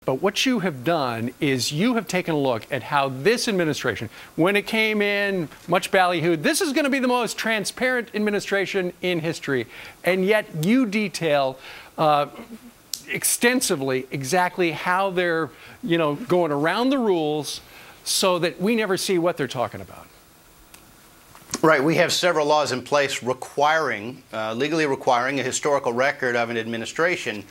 But what you have done is you have taken a look at how this administration, when it came in, much ballyhooed, this is going to be the most transparent administration in history. And yet you detail extensively exactly how they're, going around the rules so that we never see what they're talking about. Right. We have several laws in place requiring, legally requiring a historical record of an administration.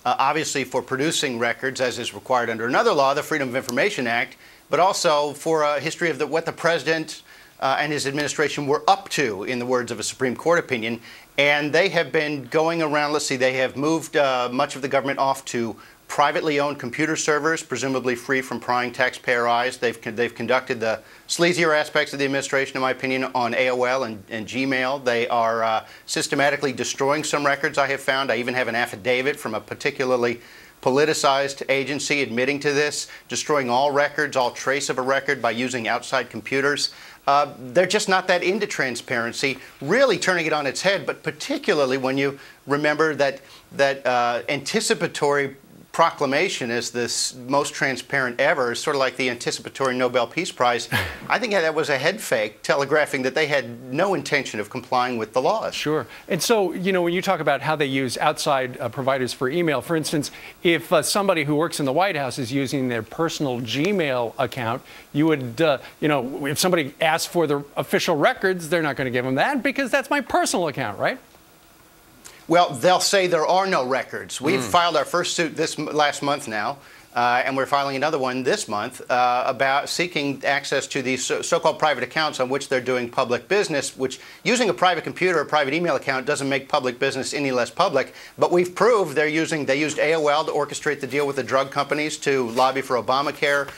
Obviously for producing records, as is required under another law, the Freedom of Information Act, but also for a history of what the president and his administration were up to, in the words of a Supreme Court opinion. And they have been going around, let's see, they have moved much of the government off to privately owned computer servers, presumably free from prying taxpayer eyes. They've conducted the sleazier aspects of the administration, in my opinion, on AOL and Gmail. They are systematically destroying some records, I have found. I even have an affidavit from a particularly politicized agency admitting to this, destroying all records, all trace of a record by using outside computers. They're just not that into transparency, really turning it on its head, but particularly when you remember that anticipatory proclamation is this most transparent ever, sort of like the anticipatory Nobel Peace Prize. I think that was a head fake telegraphing that they had no intention of complying with the laws. Sure. And so, when you talk about how they use outside providers for email, for instance, if somebody who works in the White House is using their personal Gmail account, you would, if somebody asks for the official records, they're not going to give them that because that's my personal account, right? Well, they'll say there are no records. We've filed our first suit last month now, and we're filing another one this month about seeking access to these so-called private accounts on which they're doing public business, which using a private computer or private email account doesn't make public business any less public. But we've proved they used AOL to orchestrate the deal with the drug companies to lobby for Obamacare.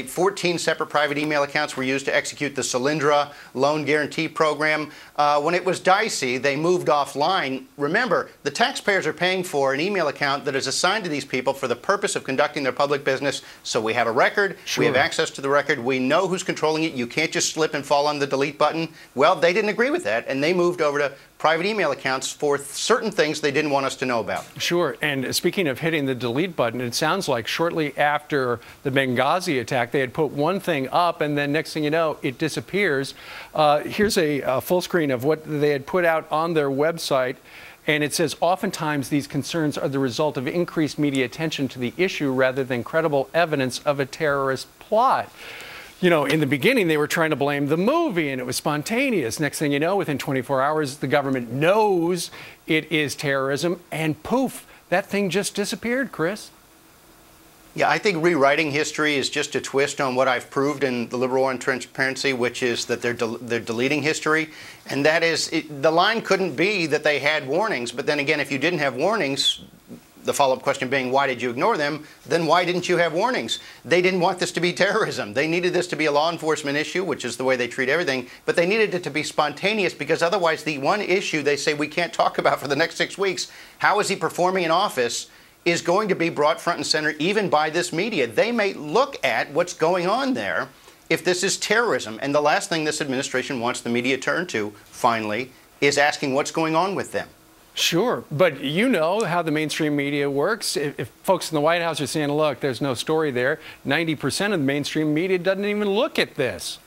14 separate private email accounts were used to execute the Solyndra loan guarantee program. When it was dicey, they moved offline. Remember, the taxpayers are paying for an email account that is assigned to these people for the purpose of conducting their public business. So we have a record. Sure. We have access to the record. We know who's controlling it. You can't just slip and fall on the delete button. Well, they didn't agree with that, and they moved over to private email accounts for certain things they didn't want us to know about. Sure. And speaking of hitting the delete button, it sounds like shortly after the Benghazi attack, they had put one thing up, and then next thing you know, it disappears. Here's a full screen of what they had put out on their website. And it says, oftentimes these concerns are the result of increased media attention to the issue rather than credible evidence of a terrorist plot. In the beginning, they were trying to blame the movie, and it was spontaneous. Next thing you know, within 24 hours, the government knows it is terrorism, and poof, that thing just disappeared, Chris. Yeah, I think rewriting history is just a twist on what I've proved in the liberal on transparency, which is that they're deleting history. And that is, the line couldn't be that they had warnings. But then again, if you didn't have warnings, the follow-up question being, why did you ignore them? Then why didn't you have warnings? They didn't want this to be terrorism. They needed this to be a law enforcement issue, which is the way they treat everything. But they needed it to be spontaneous because otherwise the one issue they say we can't talk about for the next 6 weeks, how is he performing in office, is going to be brought front and center even by this media. They may look at what's going on there if this is terrorism. And the last thing this administration wants the media to turn to, finally, is asking what's going on with them. Sure, but you know how the mainstream media works. If folks in the White House are saying, look, there's no story there, 90% of the mainstream media doesn't even look at this.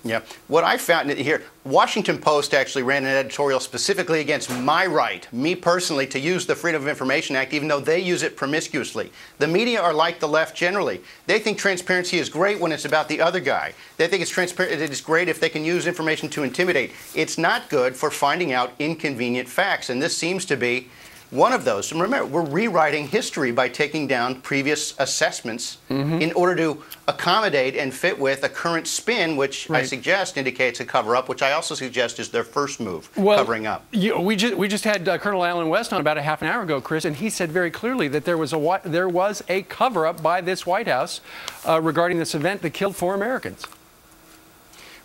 Yeah. What I found here, Washington Post actually ran an editorial specifically against my right, me personally, to use the Freedom of Information Act, even though they use it promiscuously. The media are like the left generally. They think transparency is great when it's about the other guy. They think it is great if they can use information to intimidate. It's not good for finding out inconvenient facts, and this seems to be one of those. And remember, we're rewriting history by taking down previous assessments in order to accommodate and fit with a current spin, which I suggest indicates a cover-up, which I also suggest is their first move, covering up. We just had Colonel Alan West on about a half an hour ago, Chris, and he said very clearly that there was a cover-up by this White House regarding this event that killed 4 Americans.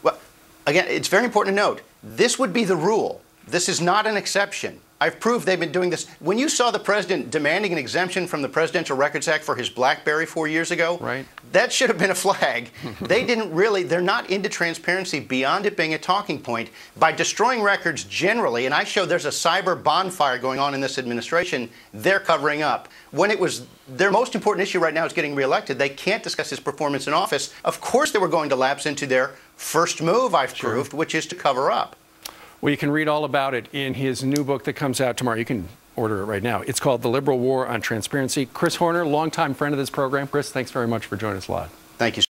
Well, again, it's very important to note, this would be the rule. This is not an exception. I've proved they've been doing this. When you saw the president demanding an exemption from the Presidential Records Act for his BlackBerry 4 years ago, right, that should have been a flag. They're not into transparency beyond it being a talking point. By destroying records generally, and I show there's a cyber bonfire going on in this administration, they're covering up. When it was their most important issue right now is getting reelected, they can't discuss his performance in office. Of course they were going to lapse into their first move, I've proved, which is to cover up. Well, you can read all about it in his new book that comes out tomorrow. You can order it right now. It's called The Liberal War on Transparency. Chris Horner, longtime friend of this program. Chris, thanks very much for joining us live. Thank you, sir.